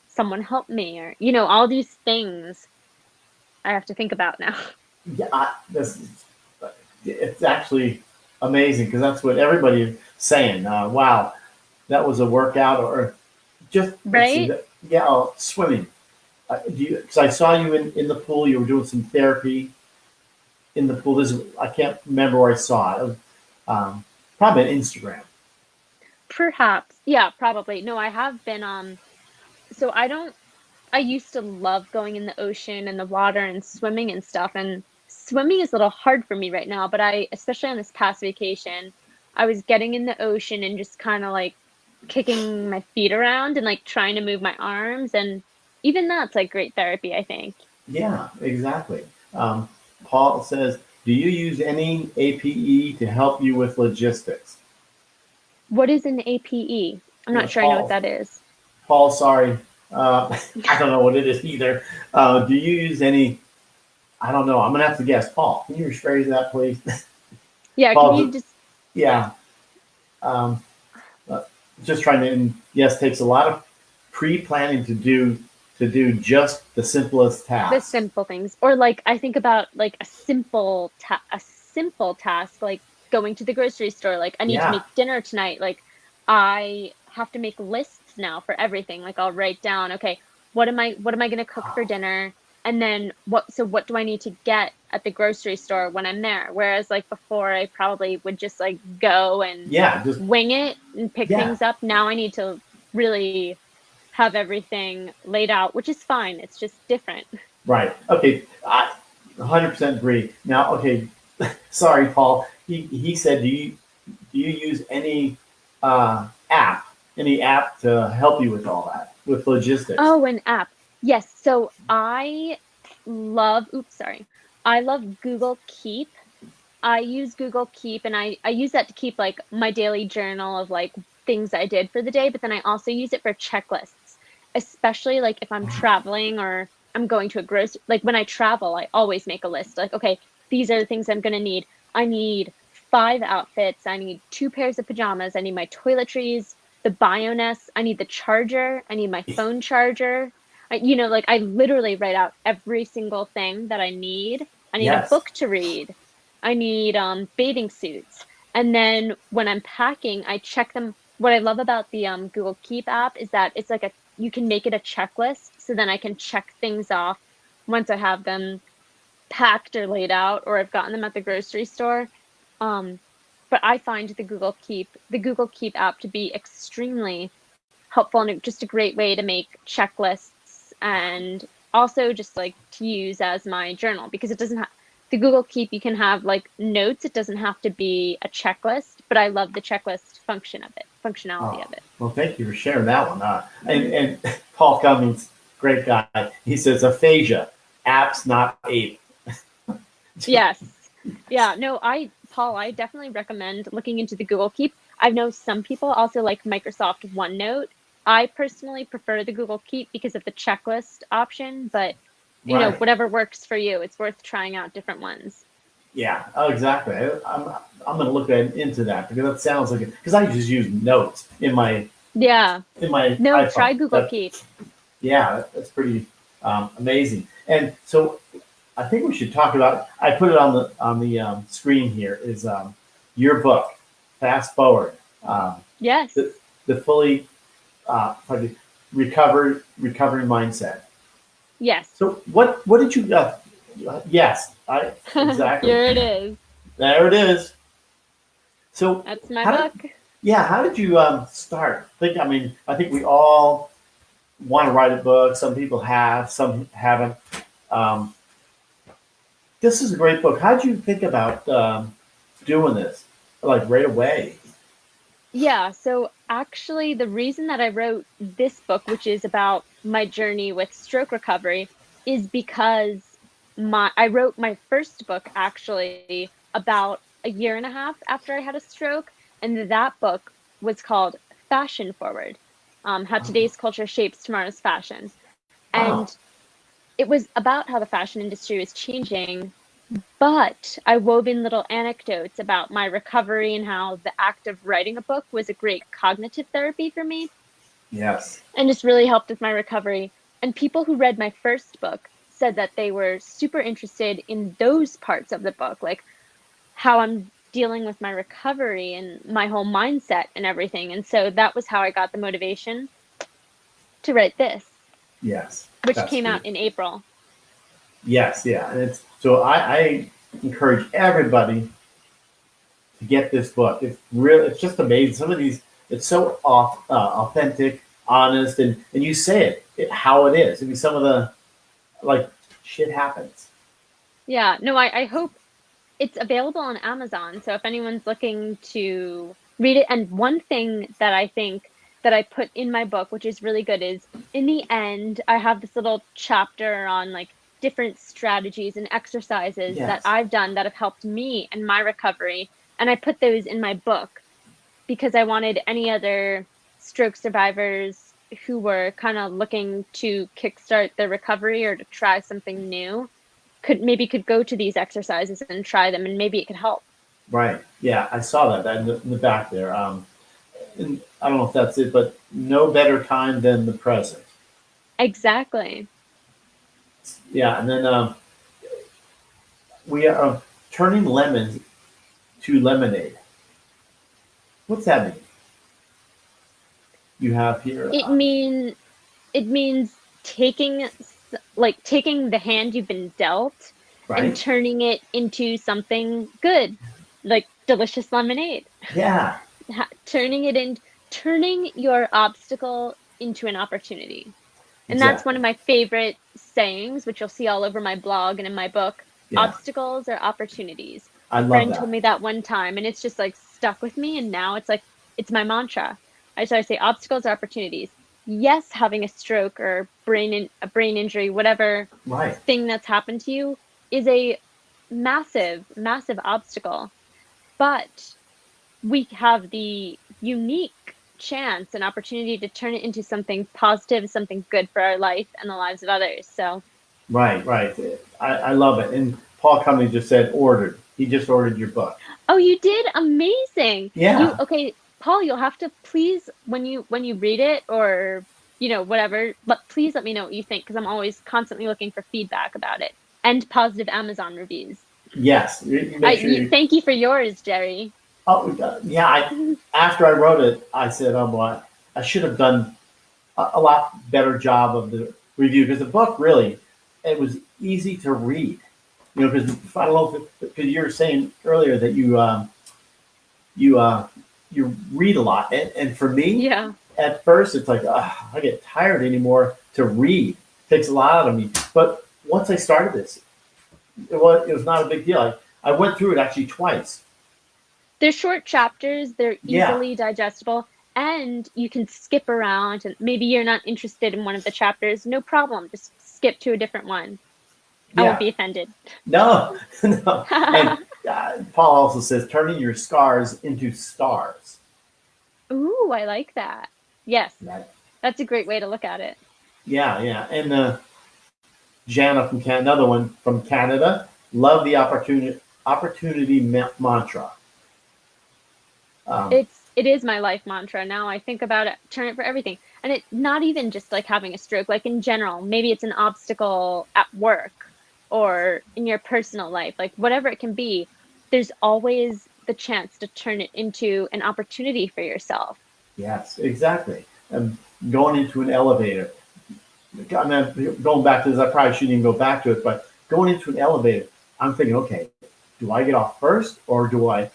B: someone help me, or, all these things I have to think about now.
A: Yeah, it's actually amazing because that's what everybody's saying. Wow, that was a workout, or just let's see,
B: Right?
A: yeah, swimming. Because I saw you in the pool. You were doing some therapy in the pool. I can't remember where I saw it. It was, probably on Instagram.
B: Perhaps. Yeah, probably. No, I have been so I used to love going in the ocean and the water and swimming and stuff, and swimming is a little hard for me right now, but especially on this past vacation, I was getting in the ocean and just kind of like kicking my feet around and like trying to move my arms, and even that's like great therapy, I think.
A: Yeah, exactly. Um, Paul says, "Do you use any APE to help you with logistics?"
B: What is an APE? I'm
A: Yeah,
B: not sure I know what
A: Paul.
B: that is.
A: Paul, sorry, I don't know what it is either. Do you use any? I don't know. I'm gonna have to guess. Paul, can you rephrase that, please?
B: Yeah, can you
A: Paul,
B: just
A: yeah. Um, uh, just trying to. And yes, takes a lot of pre-planning to do just the simplest
B: the
A: tasks.
B: simple things, or like I think about like a simple task, like going to the grocery store. Like, I need to
A: Yeah.
B: make dinner tonight. Like, I have to make lists now for everything. Like, I'll write down, okay, what am I going to cook for dinner, and then what do I need to get at the grocery store when I'm there? Whereas like before, I probably would just like go and
A: Yeah. Just
B: wing it and pick
A: yeah.
B: things up. Now I need to really have everything laid out, which is fine. It's just different.
A: Right. Okay. I 100% agree. Now, okay. Sorry, Paul. He said, do you use any app to help you with all that, with logistics?
B: Oh, an app. Yes. So I love Google Keep. I use Google Keep, and I use that to keep like my daily journal of like things I did for the day, but then I also use it for checklists, especially like if I'm traveling or I'm going to a grocery, like when I travel, I always make a list. Like, okay, these are the things I'm gonna need. I need 5 outfits, I need 2 pairs of pajamas, I need my toiletries, the Bioness, I need the charger, I need my phone charger. Like I literally write out every single thing that I need. I need a
A: Yes.
B: book to read. I need bathing suits. And then when I'm packing, I check them. What I love about the Google Keep app is that it's like you can make it a checklist. So then I can check things off once I have them packed or laid out, or I've gotten them at the grocery store. Um, but I find the Google Keep app to be extremely helpful, and just a great way to make checklists, and also just like to use as my journal, because it doesn't have the Google Keep, you can have like notes. It doesn't have to be a checklist, but I love the checklist functionality
A: Oh,
B: of it.
A: well, thank you for sharing that one. And Paul Cummings, great guy. He says aphasia, apps, not ape.
B: Yes. Yeah, no, Paul, I definitely recommend looking into the Google Keep. I know some people also like Microsoft OneNote. I personally prefer the Google Keep because of the checklist option, but
A: Right.
B: whatever works for you, it's worth trying out different ones.
A: Yeah. Oh, exactly. I'm going to look into that because that sounds like it. Because I just use notes
B: Yeah.
A: in my
B: No,
A: iPhone.
B: try Google Keep.
A: Yeah, that's pretty amazing. And so I think we should talk about. I put it on the screen here. Is your book, Fast Forward, um,
B: Yes.
A: the the fully like recovering mindset.
B: Yes.
A: So what did you? Yes, I exactly.
B: Here it is.
A: There it is. So
B: That's my
A: how did
B: book.
A: yeah how did you start? I think we all want to write a book. Some people have, some haven't. Um, this is a great book. How did you think about doing this? Like right away?
B: Yeah, so actually, the reason that I wrote this book, which is about my journey with stroke recovery, is because I wrote my first book actually about a year and a half after I had a stroke, and that book was called Fashion Forward, How Today's Culture Shapes Tomorrow's Fashion.
A: Oh,
B: And it was about how the fashion industry was changing, But I wove in little anecdotes about my recovery and how the act of writing a book was a great cognitive therapy for me
A: Yes.
B: and just really helped with my recovery. And people who read my first book said that they were super interested in those parts of the book, like how I'm dealing with my recovery and my whole mindset and everything. And so that was how I got the motivation to write this,
A: Yes.
B: which
A: That's
B: came
A: great.
B: out in April.
A: Yes. Yeah. And it's so I encourage everybody to get this book. It's really, it's just amazing. Some of these, it's so authentic, honest, and you say how it is. I mean, some of the like shit happens.
B: Yeah, no, I hope it's available on Amazon. So if anyone's looking to read it, and one thing that I think that I put in my book, which is really good, is in the end, I have this little chapter on like different strategies and exercises that
A: Yes.
B: I've done that have helped me and my recovery. And I put those in my book because I wanted any other stroke survivors who were kind of looking to kickstart their recovery or to try something new could go to these exercises and try them, and maybe it could help.
A: Right. Yeah, I saw that in the back there. And I don't know if that's it, but no better time than the present.
B: Exactly.
A: Yeah, and then we are turning lemons to lemonade. What's that mean? You have here,
B: It mean it means taking the hand you've been dealt and
A: right?
B: turning it into something good, like delicious lemonade.
A: Yeah,
B: Turning it in, turning your obstacle into an opportunity. And that's one
A: exactly.
B: of my favorite sayings, which you'll see all over my blog and in my book.
A: Yeah,
B: Obstacles are opportunities.
A: I
B: A
A: love
B: friend told
A: that.
B: me that one time, and it's just like stuck with me. And now it's like, it's my mantra. I say obstacles are opportunities. Yes, having a stroke or a brain injury, whatever
A: Right,
B: thing that's happened to you, is a massive, massive obstacle. But we have the unique chance and opportunity to turn it into something positive, something good for our life and the lives of others. So,
A: right. I love it. And Paul Cummings just said ordered. He just ordered your book.
B: oh, you did amazing.
A: Yeah,
B: Okay, Paul, you'll have to please when you read it or whatever, but please let me know what you think because I'm always constantly looking for feedback about it and positive Amazon reviews.
A: yes. You make sure you.
B: Thank you for yours, Jerry.
A: Oh, yeah. After I wrote it, I said, oh boy, I should have done a lot better job of the review because the book really it was easy to read. You know, because I don't know because you were saying earlier that you you read a lot, and for me,
B: Yeah.
A: at first it's like I get tired anymore to read. It takes a lot out of me. But once I started this, it was not a big deal. I went through it actually twice.
B: They're short chapters, they're
A: Yeah,
B: easily digestible, and you can skip around. And maybe you're not interested in one of the chapters, no problem. Just skip to a different one. I won't
A: yeah.
B: be offended.
A: No, no. And Paul also says turning your scars into stars.
B: Ooh, I like that. Yes,
A: Right.
B: that's a great way to look at it.
A: Yeah. And Jana from Canada, another one from Canada, love the opportunity mantra. Um,
B: It is my life mantra. Now I think about it, turn it for everything. And it not even just like having a stroke, like in general, maybe it's an obstacle at work or in your personal life, like whatever it can be, there's always the chance to turn it into an opportunity for yourself.
A: yes, exactly. Going into an elevator. I mean, going back to this, I probably shouldn't even go back to it, but going into an elevator, I'm thinking, okay, do I get off first or do I,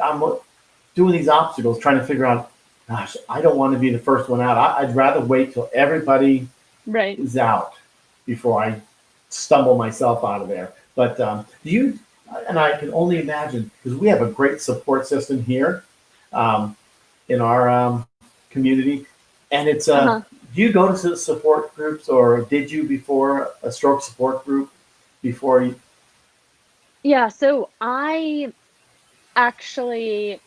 A: I'm doing these obstacles, trying to figure out, gosh, I don't want to be the first one out. I'd rather wait till everybody
B: Right.
A: is out before I stumble myself out of there. But do you, and I can only imagine, because we have a great support system here um, in our community, and it's
B: Uh-huh.
A: do you go to support groups or did you before a stroke support group before you?
B: Yeah, so I actually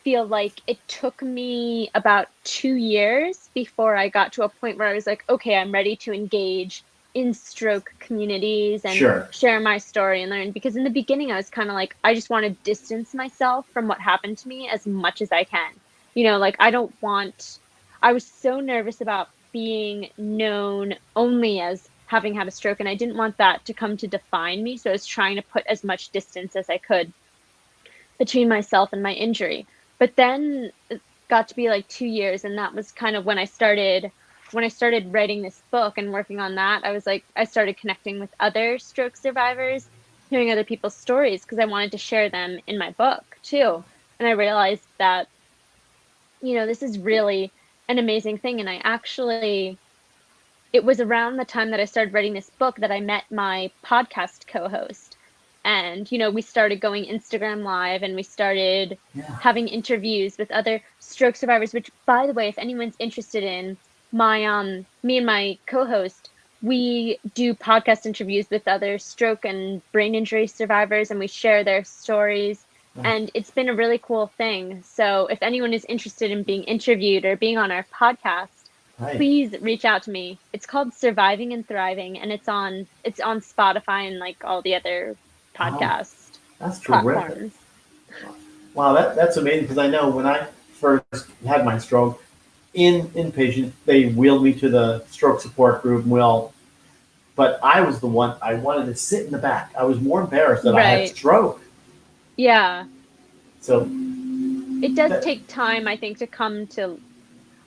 B: feel like it took me about 2 years before I got to a point where I was like, okay, I'm ready to engage in stroke communities and
A: Sure.
B: share my story and learn, because in the beginning I was kind of like, I just want to distance myself from what happened to me as much as I can. Like I was so nervous about being known only as having had a stroke, and I didn't want that to come to define me. So I was trying to put as much distance as I could between myself and my injury. But then it got to be like 2 years, and that was kind of when I started writing this book and working on that. I started connecting with other stroke survivors, hearing other people's stories, because I wanted to share them in my book too. And I realized that, this is really an amazing thing. And it was around the time that I started writing this book that I met my podcast co-host. And, we started going Instagram live, and we started
A: Yeah.
B: having interviews with other stroke survivors, which, by the way, if anyone's interested in me and my co-host, we do podcast interviews with other stroke and brain injury survivors, and we share their stories.
A: Right.
B: And it's been a really cool thing. So if anyone is interested in being interviewed or being on our podcast,
A: Right.
B: please reach out to me. It's called Surviving and Thriving, and it's on Spotify and like all the other
A: Oh,
B: podcast
A: that's terrific.
B: platforms.
A: Wow, that's amazing, because I know when I first had my stroke in inpatient, they wheeled me to the stroke support group, and but I was the one, I wanted to sit in the back. I was more embarrassed that I had
B: Right.
A: stroke.
B: Yeah.
A: So
B: It does
A: that,
B: take time, I think, to come to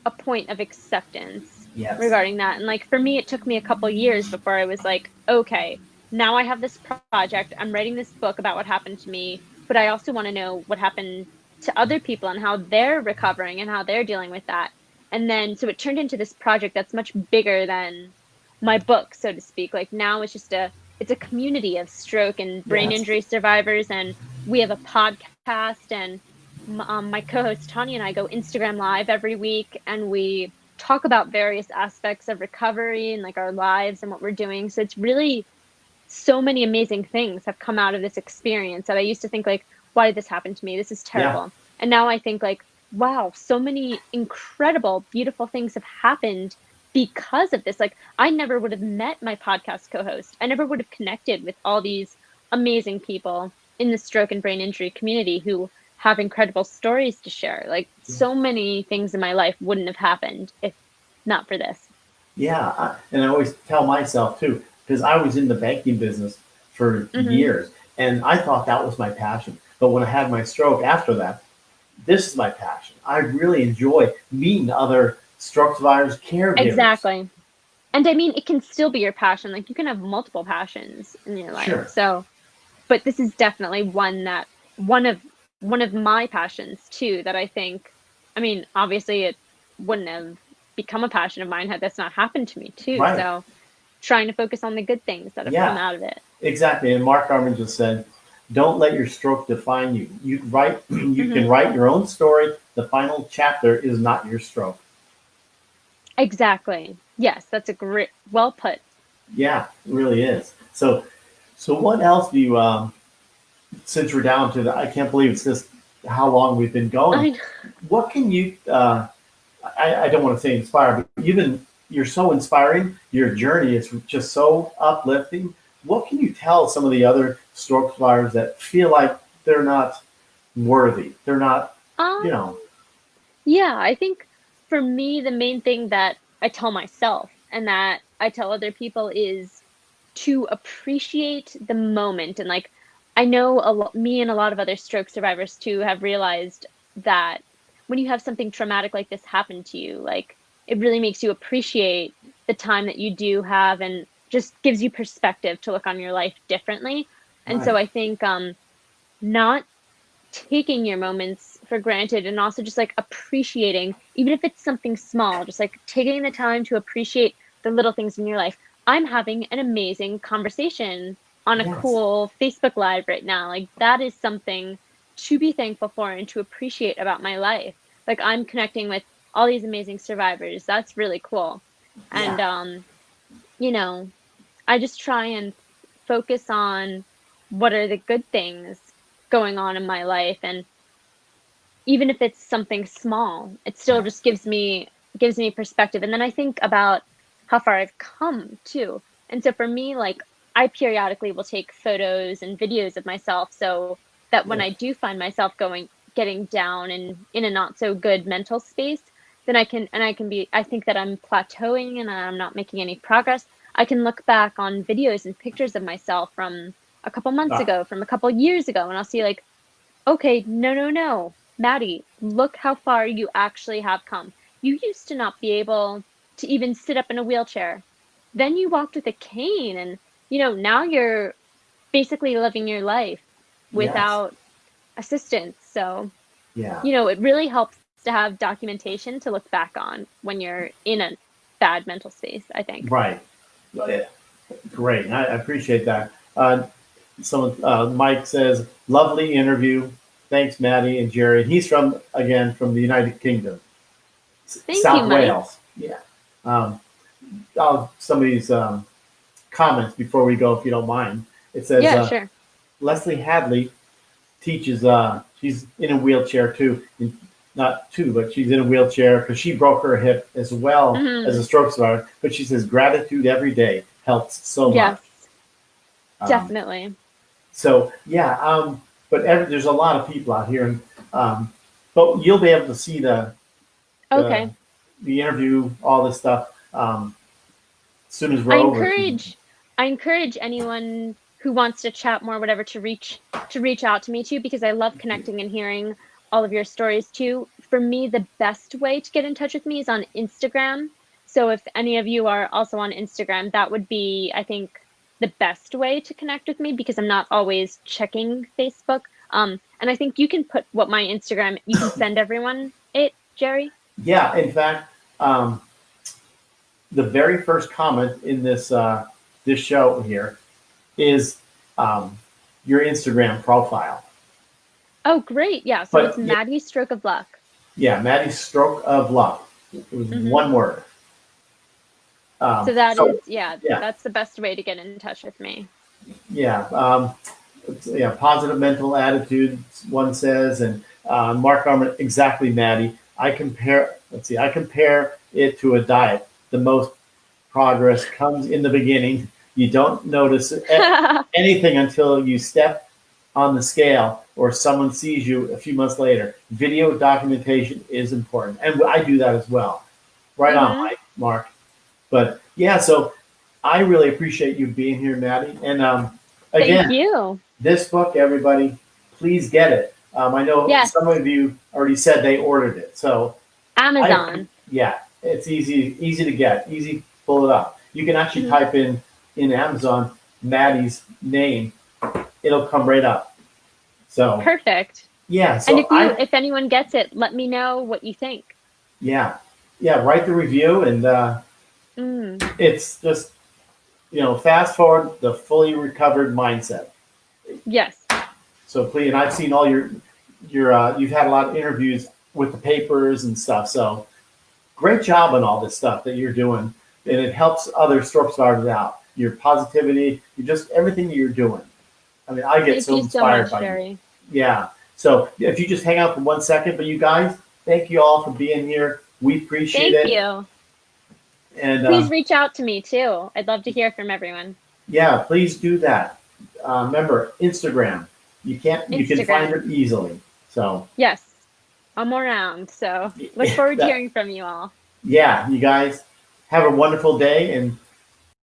B: a point of acceptance
A: yes,
B: regarding that. And like for me, it took me a couple years before I was like, okay, now I have this project. I'm writing this book about what happened to me, but I also want to know what happened to other people and how they're recovering and how they're dealing with that. And then so it turned into this project that's much bigger than my book, so to speak. Like now it's a community of stroke and brain
A: yes,
B: injury survivors, and we have a podcast, and my co-host Tanya and I go Instagram live every week, and we talk about various aspects of recovery and like our lives and what we're doing. So it's really, so many amazing things have come out of this experience that I used to think like, why did this happen to me? This is
A: yeah,
B: terrible. And now I think like, wow, so many incredible, beautiful things have happened because of this. Like I never would have met my podcast co-host. I never would have connected with all these amazing people in the stroke and brain injury community who have incredible stories to share. Like so many things in my life wouldn't have happened if not for this.
A: yeah. And I always tell myself too, because I was in the banking business for
B: Hmm.
A: years, and I thought that was my passion. But when I had my stroke after that, this is my passion. I really enjoy meeting other stroke survivors, caregivers.
B: Exactly. And I mean, it can still be your passion. Like you can have multiple passions in your life.
A: Sure.
B: So, but this is definitely one of one of my passions too, that I think, I mean, obviously it wouldn't have become a passion of mine had this not happened to me too.
A: Right.
B: So, trying to focus on the good things that have come
A: Yeah,
B: out of it.
A: exactly. And Mark Arman just said, "Don't let your stroke define you. You write. You can
B: Hmm.
A: write your own story. The final chapter is not your stroke."
B: Exactly. Yes, that's a great, well put.
A: Yeah, it really is. So what else do you? Since we're down to the, I can't believe it's just how long we've been going.
B: I
A: What can you? I don't want to say inspire, but you're so inspiring. Your journey is just so uplifting. What can you tell some of the other stroke survivors that feel like they're not worthy? They're not, you
B: um
A: know,
B: Yeah, I think for me, the main thing that I tell myself and that I tell other people is to appreciate the moment. And like, I know me and a lot of other stroke survivors too have realized that when you have something traumatic like this happen to you, like, it really makes you appreciate the time that you do have, and just gives you perspective to look on your life differently. And so
A: right?
B: I think, not taking your moments for granted, and also just like appreciating, even if it's something small, just like taking the time to appreciate the little things in your life. I'm having an amazing conversation on a
A: Yes,
B: cool Facebook Live right now. Like that is something to be thankful for and to appreciate about my life. Like I'm connecting with all these amazing survivors. That's really cool. And
A: yeah,
B: you know, I just try and focus on what are the good things going on in my life, and even if it's something small, it still just
A: yes,
B: gives me perspective. And then I think about how far I've come too. And so for me, like, I periodically will take photos and videos of myself so that when
A: Yeah.
B: I do find myself getting down and in a not so good mental space, then I think that I'm plateauing and I'm not making any progress. I can look back on videos and pictures of myself from a couple months
A: Ah,
B: ago, from a couple years ago, and I'll see like, okay, no, Maddie, look how far you actually have come. You used to not be able to even sit up in a wheelchair. Then you walked with a cane, and now you're basically living your life
A: yes.
B: without assistance. So,
A: Yeah.
B: it really helps to have documentation to look back on when you're in a bad mental space, I think.
A: Right. Yeah. Great. I appreciate that. Mike says, lovely interview. Thanks, Maddie and Jerry. He's from the United Kingdom,
B: Thank you,
A: South
B: Mike.
A: Wales. Yeah. Um, some of these comments before we go, if you don't mind. It says,
B: Yeah, sure.
A: Leslie Hadley teaches, she's in a wheelchair too. Not too, but she's in a wheelchair because she broke her hip as well as
B: Hmm.
A: a stroke survivor. But she says gratitude every day helps so much.
B: Yes,
A: Um,
B: definitely.
A: So yeah, there's a lot of people out here, and but you'll be able to see the
B: Okay.
A: the interview, all this stuff, as soon as we're
B: I
A: over.
B: encourage I encourage anyone who wants to chat more, whatever, to reach out to me too, because I love connecting and hearing all of your stories too. For me, the best way to get in touch with me is on Instagram. So if any of you are also on Instagram, that would be, I think, the best way to connect with me because I'm not always checking Facebook. And I think you can put what my Instagram, you can send everyone it, Jerry.
A: Yeah, in fact, um, the very first comment in this show here is um, your Instagram profile.
B: Oh, great. Yeah. So it's
A: But yeah,
B: Maddie Stroke of Luck.
A: yeah, Maddie's stroke of luck. It was
B: Hmm.
A: one word.
B: So that
A: So
B: is, yeah,
A: yeah,
B: that's the best way to get in touch with me.
A: yeah. Yeah, positive mental attitude, one says, and Mark Arment, exactly, Maddie. I compare it to a diet. The most progress comes in the beginning. You don't notice anything until you step on the scale or someone sees you a few months later. Video documentation is important. And I do that as well. Right on,
B: Hmm.
A: Mark. But yeah, so I really appreciate you being here, Maddie. And
B: Thank
A: again,
B: you.
A: this book, everybody, please get it. I know
B: Yes,
A: some of you already said they ordered it, so
B: Amazon.
A: yeah, it's easy to get, easy to pull it up. You can actually
B: Hmm.
A: type in Amazon Maddie's name, it'll come right up. So
B: Perfect.
A: yeah,
B: And
A: so I
B: if anyone gets it, let me know what you think.
A: yeah yeah write the review, and
B: Mm.
A: it's just fast forward the fully recovered mindset.
B: Yes.
A: So please, and I've seen all your you've had a lot of interviews with the papers and stuff. So great job on all this stuff that you're doing, and it helps other stroke survivors out. Your positivity, you just everything that you're doing. I mean, I get
B: Thank
A: so
B: you so
A: inspired
B: much,
A: by you.
B: Jerry.
A: Yeah. So if you just hang out for 1 second, but you guys, thank you all for being here. We appreciate
B: Thank
A: it,
B: you.
A: and
B: Please reach out to me too. I'd love to hear from everyone.
A: yeah, please do that. Remember Instagram. You can find
B: Instagram.
A: it easily. So
B: Yes, I'm around. So look forward to
A: that
B: hearing from you all.
A: yeah, you guys have a wonderful day, and